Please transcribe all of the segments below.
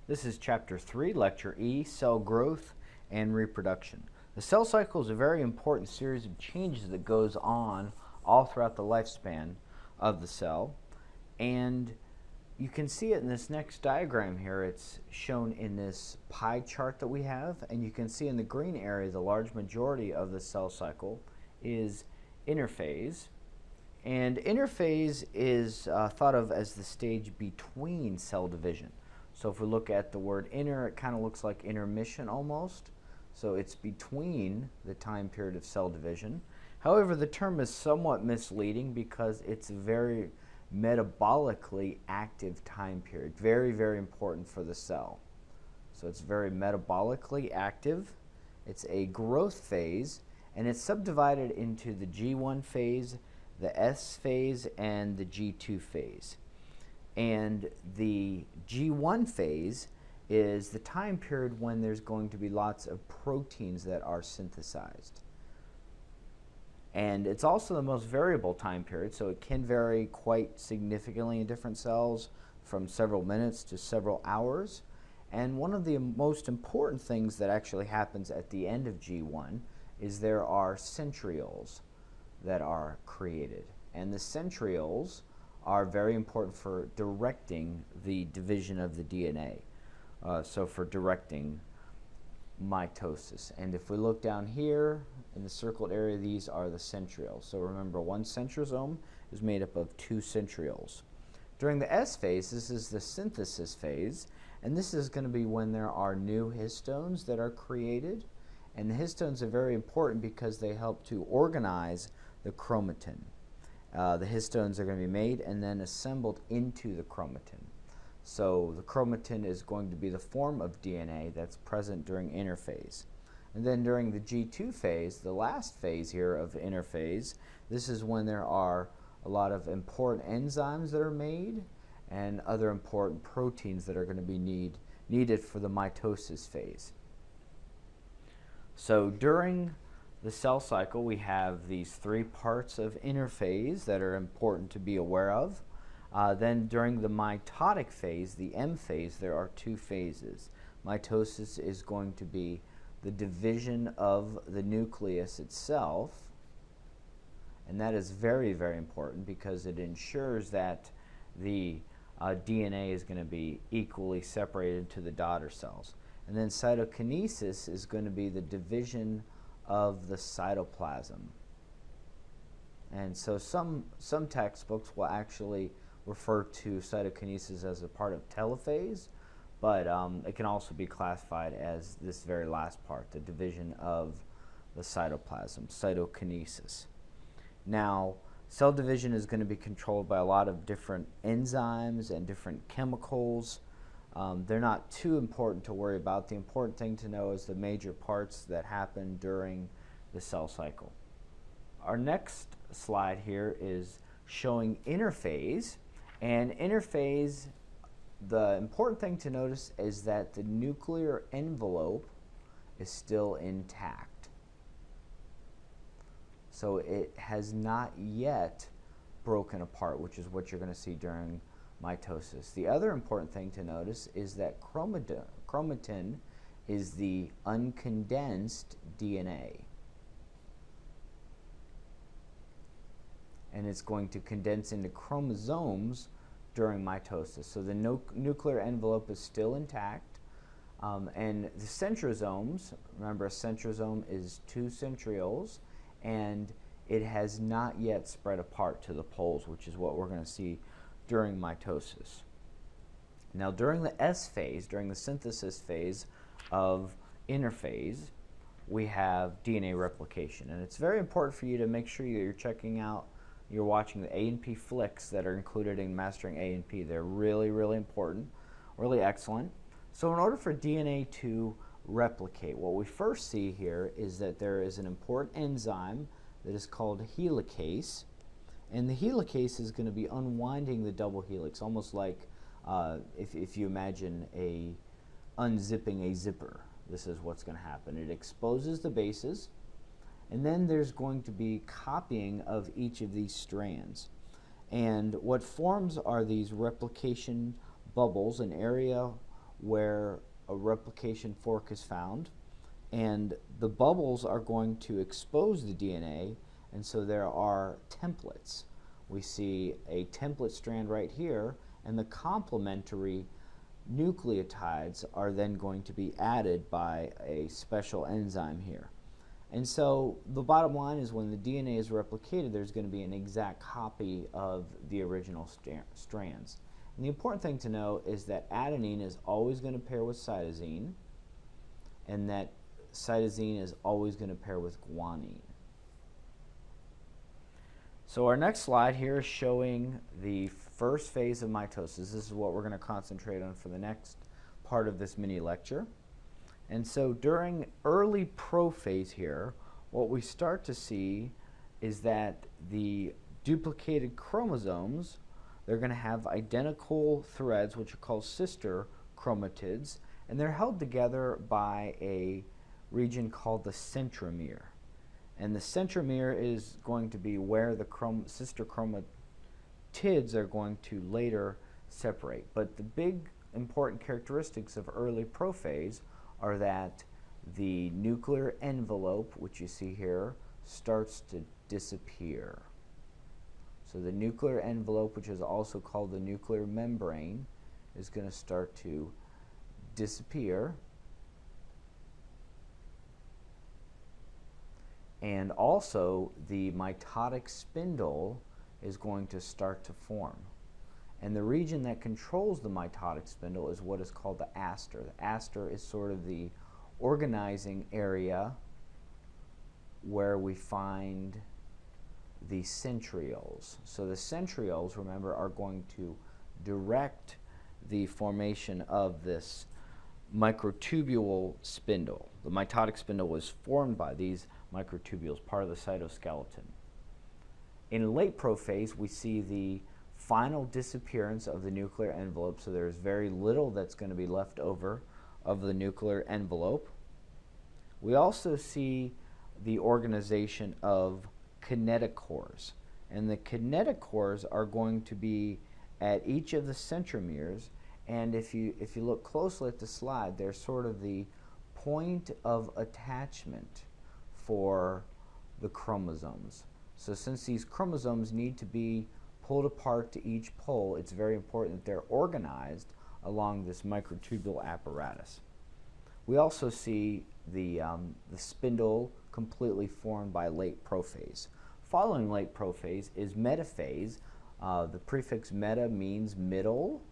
This is Chapter 3, Lecture E, Cell Growth and Reproduction. The cell cycle is a very important series of changes that goes on all throughout the lifespan of the cell. And you can see it in this next diagram here. It's shown in this pie chart that we have. And you can see in the green area the large majority of the cell cycle is interphase. And interphase is thought of as the stage between cell division. So if we look at the word inter, it kind of looks like intermission almost. So it's between the time period of cell division. However, the term is somewhat misleading because it's a very metabolically active time period. Very, very important for the cell. So it's very metabolically active. It's a growth phase, and it's subdivided into the G1 phase, the S phase, and the G2 phase. And the G1 phase is the time period when there's going to be lots of proteins that are synthesized. And it's also the most variable time period, so it can vary quite significantly in different cells from several minutes to several hours. And one of the most important things that actually happens at the end of G1 is there are centrioles that are created. And the centrioles are very important for directing the division of the DNA, so for directing mitosis. And if we look down here in the circled area, these are the centrioles. So remember, one centrosome is made up of two centrioles. During the S phase, this is the synthesis phase, and this is going to be when there are new histones that are created. And the histones are very important because they help to organize the chromatin. The histones are going to be made and then assembled into the chromatin. So the chromatin is going to be the form of DNA that's present during interphase. And then during the G2 phase, the last phase here of interphase, this is when there are a lot of important enzymes that are made and other important proteins that are going to be needed for the mitosis phase. So during the cell cycle, we have these three parts of interphase that are important to be aware of. Then during the mitotic phase, the M phase, there are two phases. Mitosis is going to be the division of the nucleus itself, and that is very, very important because it ensures that the DNA is going to be equally separated to the daughter cells. And then cytokinesis is going to be the division of the cytoplasm. And so some textbooks will actually refer to cytokinesis as a part of telophase, but it can also be classified as this very last part, the division of the cytoplasm, cytokinesis. Now, cell division is going to be controlled by a lot of different enzymes and different chemicals. They're not too important to worry about. The important thing to know is the major parts that happen during the cell cycle. Our next slide here is showing interphase. And interphase, the important thing to notice is that the nuclear envelope is still intact. So it has not yet broken apart, which is what you're going to see during mitosis. The other important thing to notice is that chromatin is the uncondensed DNA. And it's going to condense into chromosomes during mitosis. So the nuclear envelope is still intact. And the centrosomes, remember a centrosome is two centrioles, and it has not yet spread apart to the poles, which is what we're going to see during mitosis. Now during the S phase, during the synthesis phase of interphase, we have DNA replication. And it's very important for you to make sure that you're watching the A&P flicks that are included in Mastering A&P. They're really, really important, really excellent. So in order for DNA to replicate, what we first see here is that there is an important enzyme that is called helicase. And the helicase is going to be unwinding the double helix, almost like if you imagine unzipping a zipper. This is what's going to happen. It exposes the bases, and then there's going to be copying of each of these strands. And what forms are these replication bubbles, an area where a replication fork is found, and the bubbles are going to expose the DNA, and so there are templates. We see a template strand right here, and the complementary nucleotides are then going to be added by a special enzyme here. And so the bottom line is when the DNA is replicated, there's going to be an exact copy of the original strands. And the important thing to know is that adenine is always going to pair with cytosine, and that cytosine is always going to pair with guanine. So our next slide here is showing the first phase of mitosis. This is what we're going to concentrate on for the next part of this mini lecture. And so during early prophase here, what we start to see is that the duplicated chromosomes, they're going to have identical threads, which are called sister chromatids, and they're held together by a region called the centromere. And the centromere is going to be where the sister chromatids are going to later separate. But the big important characteristics of early prophase are that the nuclear envelope, which you see here, starts to disappear. So the nuclear envelope, which is also called the nuclear membrane, is going to start to disappear. And also the mitotic spindle is going to start to form. And the region that controls the mitotic spindle is what is called the aster. The aster is sort of the organizing area where we find the centrioles. So the centrioles, remember, are going to direct the formation of this microtubule spindle. The mitotic spindle was formed by these microtubules, part of the cytoskeleton. In late prophase, we see the final disappearance of the nuclear envelope, so there's very little that's going to be left over of the nuclear envelope. We also see the organization of kinetochores, and the kinetochores are going to be at each of the centromeres, and if you look closely at the slide, they're sort of the point of attachment for the chromosomes. So since these chromosomes need to be pulled apart to each pole, it's very important that they're organized along this microtubule apparatus. We also see the spindle completely formed by late prophase. Following late prophase is metaphase. The prefix meta means middle,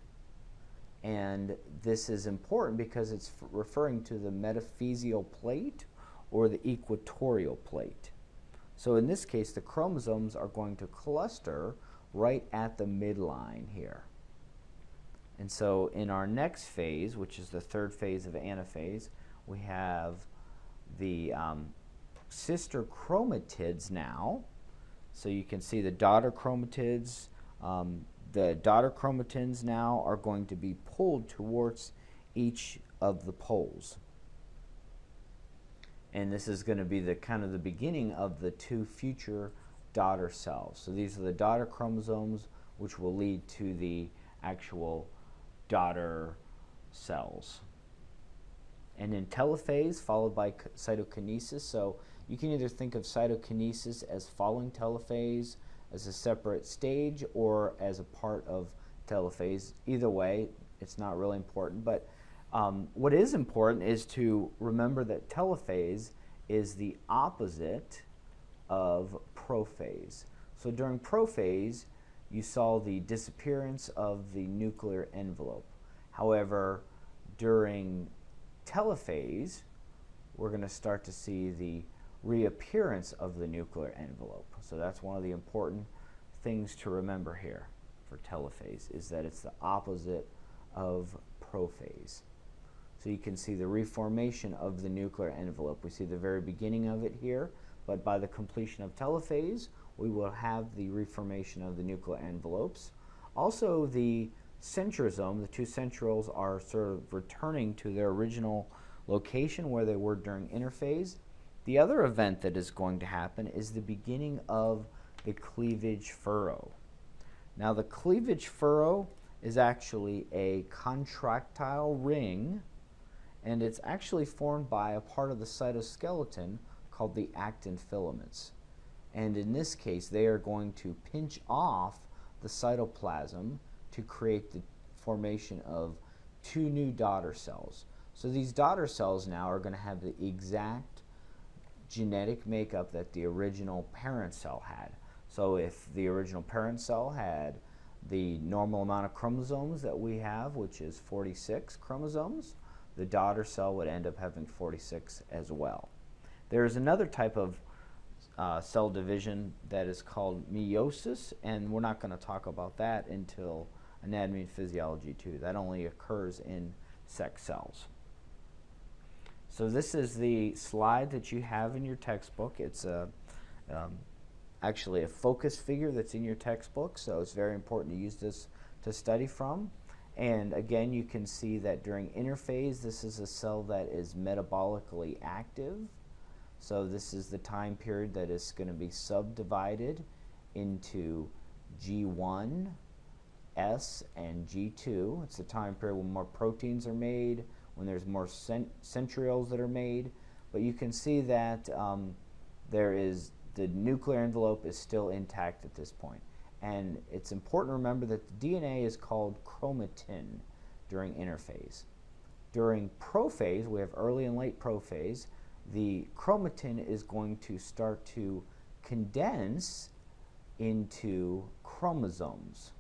and this is important because it's referring to the metaphyseal plate or the equatorial plate. So in this case, the chromosomes are going to cluster right at the midline here. And so in our next phase, which is the third phase of anaphase, we have the sister chromatids now. So you can see the daughter chromatids. The daughter chromatins now are going to be pulled towards each of the poles. And this is going to be the kind of the beginning of the two future daughter cells. So these are the daughter chromosomes, which will lead to the actual daughter cells. And in telophase, followed by cytokinesis. So you can either think of cytokinesis as following telophase, as a separate stage, or as a part of telophase. Either way, it's not really important. But what is important is to remember that telophase is the opposite of prophase. So during prophase, you saw the disappearance of the nuclear envelope. However, during telophase, we're going to start to see the reappearance of the nuclear envelope. So that's one of the important things to remember here for telophase, is that it's the opposite of prophase. So you can see the reformation of the nuclear envelope. We see the very beginning of it here, but by the completion of telophase, we will have the reformation of the nuclear envelopes. Also, the centrosome, the two centrioles, are sort of returning to their original location where they were during interphase. The other event that is going to happen is the beginning of the cleavage furrow. Now, the cleavage furrow is actually a contractile ring, and it's actually formed by a part of the cytoskeleton called the actin filaments. And in this case, they are going to pinch off the cytoplasm to create the formation of two new daughter cells. So these daughter cells now are going to have the exact genetic makeup that the original parent cell had. So if the original parent cell had the normal amount of chromosomes that we have, which is 46 chromosomes, the daughter cell would end up having 46 as well. There is another type of cell division that is called meiosis, and we're not going to talk about that until Anatomy and Physiology 2. That only occurs in sex cells. So this is the slide that you have in your textbook. It's actually a focus figure that's in your textbook, so it's very important to use this to study from. And again, you can see that during interphase, this is a cell that is metabolically active. So this is the time period that is going to be subdivided into G1, S, and G2. It's the time period when more proteins are made, when there's more centrioles that are made. But you can see that the nuclear envelope is still intact at this point. And it's important to remember that the DNA is called chromatin during interphase. During prophase, we have early and late prophase, the chromatin is going to start to condense into chromosomes.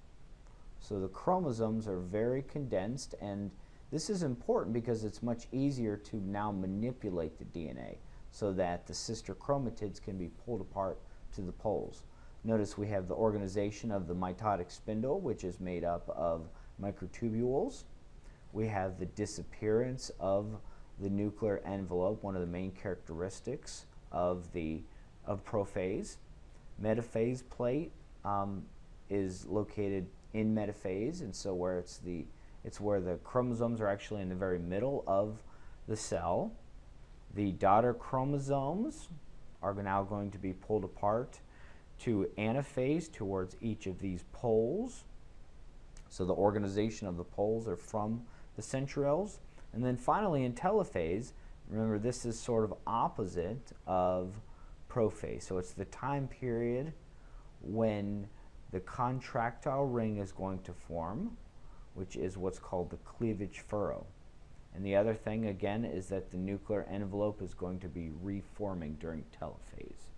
So the chromosomes are very condensed, and this is important because it's much easier to now manipulate the DNA so that the sister chromatids can be pulled apart to the poles. Notice we have the organization of the mitotic spindle, which is made up of microtubules. We have the disappearance of the nuclear envelope, one of the main characteristics of prophase. Metaphase plate is located in metaphase, and so it's where the chromosomes are actually in the very middle of the cell. The daughter chromosomes are now going to be pulled apart to anaphase towards each of these poles. So the organization of the poles are from the centrioles. And then finally in telophase, remember this is sort of opposite of prophase. So it's the time period when the contractile ring is going to form, which is what's called the cleavage furrow. And the other thing again is that the nuclear envelope is going to be reforming during telophase.